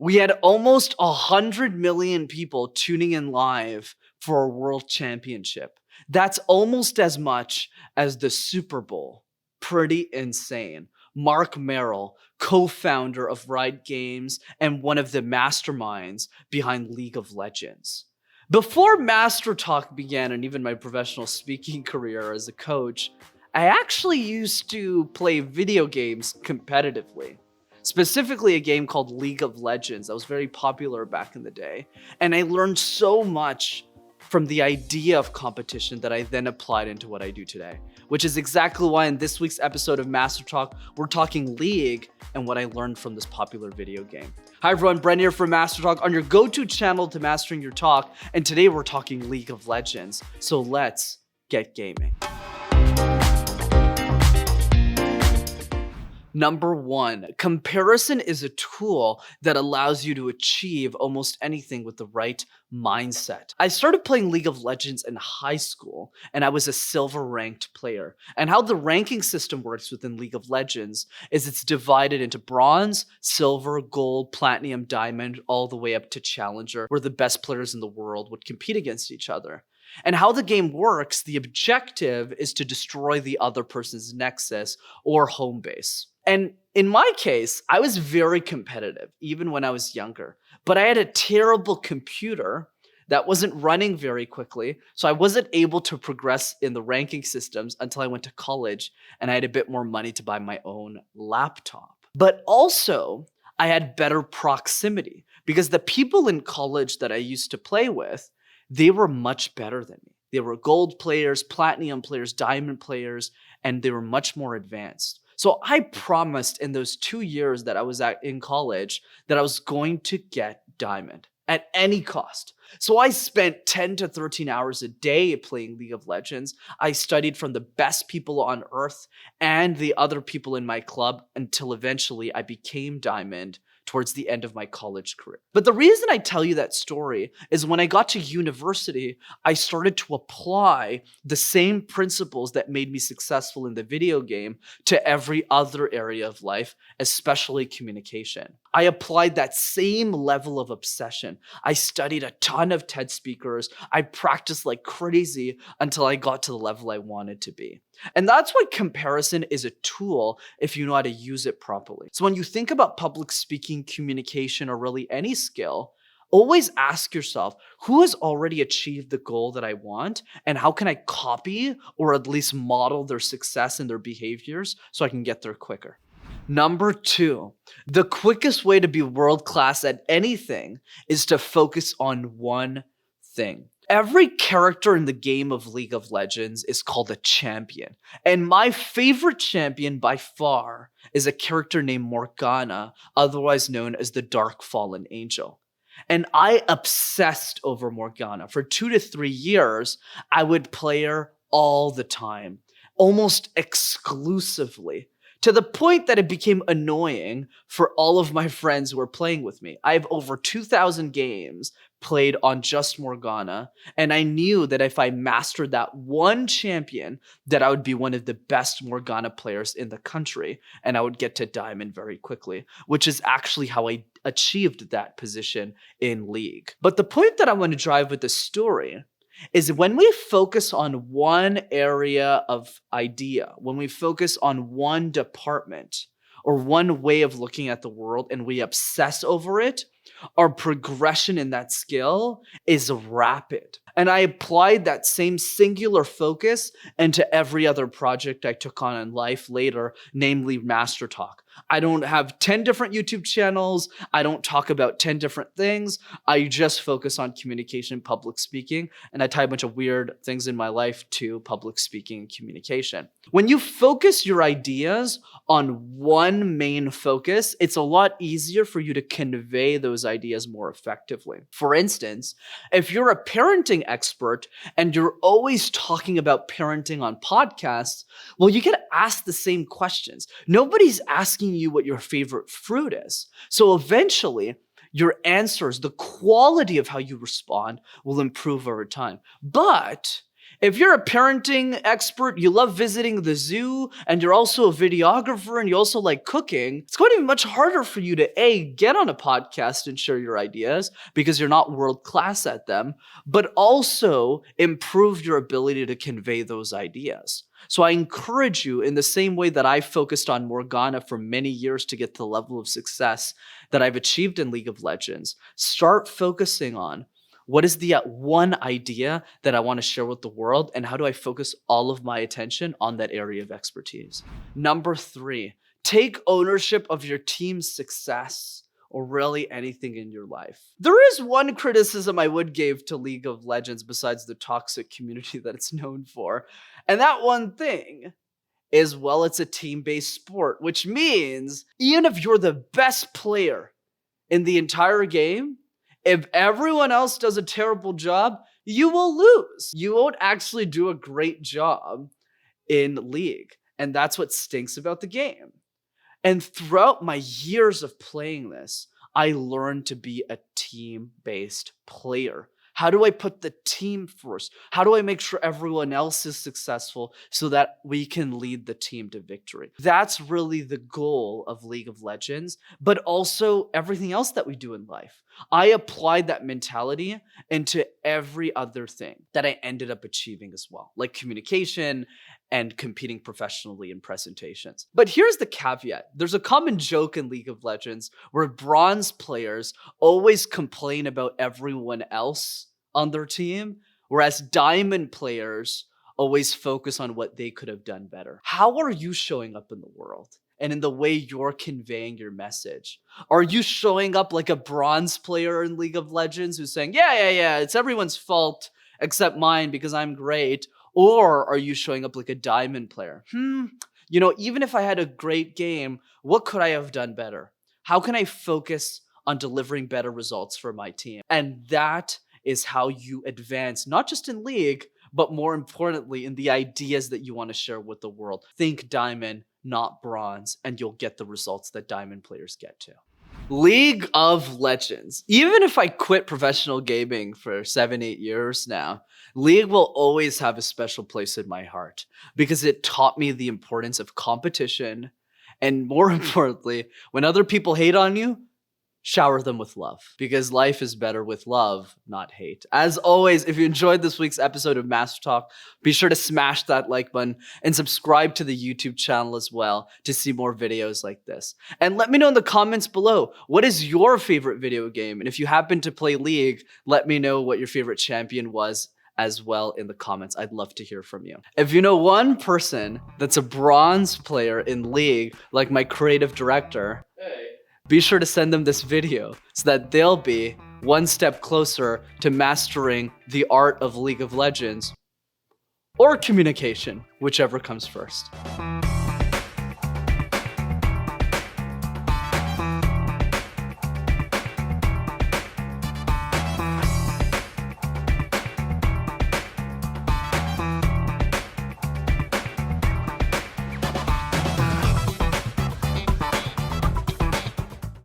We had almost 100 million people tuning in live for a world championship. That's almost as much as the Super Bowl. Pretty insane. Mark Merrill, co-founder of Riot Games and one of the masterminds behind League of Legends. Before MasterTalk began and even my professional speaking career as a coach, I actually used to play video games competitively. Specifically a game called League of Legends that was very popular back in the day. And I learned so much from the idea of competition that I then applied into what I do today, which is exactly why in this week's episode of Master Talk, we're talking League and what I learned from this popular video game. Hi everyone, Brent here from Master Talk on your go-to channel to mastering your talk. And today we're talking League of Legends. So let's get gaming. Number one, comparison is a tool that allows you to achieve almost anything with the right mindset. I started playing League of Legends in high school, and I was a silver ranked player. And how the ranking system works within League of Legends is it's divided into bronze, silver, gold, platinum, diamond, all the way up to challenger, where the best players in the world would compete against each other. And how the game works, the objective is to destroy the other person's Nexus or home base. And in my case, I was very competitive, even when I was younger. But I had a terrible computer that wasn't running very quickly, so I wasn't able to progress in the ranking systems until I went to college and I had a bit more money to buy my own laptop. But also, I had better proximity because the people in college that I used to play with, they were much better than me. They were gold players, platinum players, diamond players, and they were much more advanced. So I promised in those 2 years that I was in college that I was going to get diamond at any cost. So I spent 10 to 13 hours a day playing League of Legends. I studied from the best people on earth and the other people in my club until eventually I became diamond towards the end of my college career. But the reason I tell you that story is when I got to university, I started to apply the same principles that made me successful in the video game to every other area of life, especially communication. I applied that same level of obsession. I studied a ton of TED speakers. I practiced like crazy until I got to the level I wanted to be. And that's why comparison is a tool if you know how to use it properly. So when you think about public speaking, communication, or really any skill, always ask yourself, who has already achieved the goal that I want? And how can I copy or at least model their success and their behaviors so I can get there quicker? Number two, the quickest way to be world-class at anything is to focus on one thing. Every character in the game of League of Legends is called a champion. And my favorite champion by far is a character named Morgana, otherwise known as the Dark Fallen Angel. And I obsessed over Morgana. For 2 to 3 years, I would play her all the time, almost exclusively, to the point that it became annoying for all of my friends who were playing with me. I have over 2,000 games played on just Morgana, and I knew that if I mastered that one champion, that I would be one of the best Morgana players in the country, and I would get to diamond very quickly, which is actually how I achieved that position in League. But the point that I want to drive with this story is when we focus on one area of idea, when we focus on one department or one way of looking at the world and we obsess over it, our progression in that skill is rapid. And I applied that same singular focus into every other project I took on in life later, namely Master Talk. I don't have 10 different YouTube channels. I don't talk about 10 different things. I just focus on communication, public speaking, and I tie a bunch of weird things in my life to public speaking and communication. When you focus your ideas on one main focus, it's a lot easier for you to convey those ideas more effectively. For instance, if you're a parenting expert and you're always talking about parenting on podcasts, well, you get asked the same questions. Nobody's asking you what your favorite fruit is. So eventually, your answers, the quality of how you respond will improve over time. But If you're a parenting expert, you love visiting the zoo, and you're also a videographer and you also like cooking, it's going to be much harder for you to get on a podcast and share your ideas because you're not world class at them, but also improve your ability to convey those ideas. So I encourage you, in the same way that I focused on Morgana for many years to get to the level of success that I've achieved in League of Legends, start focusing on what is the one idea that I want to share with the world, and how do I focus all of my attention on that area of expertise? Number 3, take ownership of your team's success, or really anything in your life. There is one criticism I would give to League of Legends besides the toxic community that it's known for. And that one thing is, well, it's a team-based sport, which means even if you're the best player in the entire game, if everyone else does a terrible job, you will lose. You won't actually do a great job in League. And that's what stinks about the game. And throughout my years of playing this, I learned to be a team-based player. How do I put the team first? How do I make sure everyone else is successful so that we can lead the team to victory? That's really the goal of League of Legends, but also everything else that we do in life. I applied that mentality into every other thing that I ended up achieving as well, like communication and competing professionally in presentations. But here's the caveat. There's a common joke in League of Legends where bronze players always complain about everyone else on their team, whereas diamond players always focus on what they could have done better. How are you showing up in the world and in the way you're conveying your message? Are you showing up like a bronze player in League of Legends who's saying, yeah, it's everyone's fault except mine because I'm great? Or are you showing up like a diamond player? Even if I had a great game, what could I have done better? How can I focus on delivering better results for my team? And that is how you advance, not just in League, but more importantly, in the ideas that you want to share with the world. Think diamond, not bronze, and you'll get the results that diamond players get to. League of Legends. Even if I quit professional gaming for 7-8 years now, League will always have a special place in my heart because it taught me the importance of competition. And more importantly, when other people hate on you, shower them with love, because life is better with love, not hate. As always, if you enjoyed this week's episode of MasterTalk, be sure to smash that like button and subscribe to the YouTube channel as well to see more videos like this. And let me know in the comments below, what is your favorite video game? And if you happen to play League, let me know what your favorite champion was as well in the comments. I'd love to hear from you. If you know one person that's a bronze player in League, like my creative director, be sure to send them this video so that they'll be one step closer to mastering the art of League of Legends or communication, whichever comes first.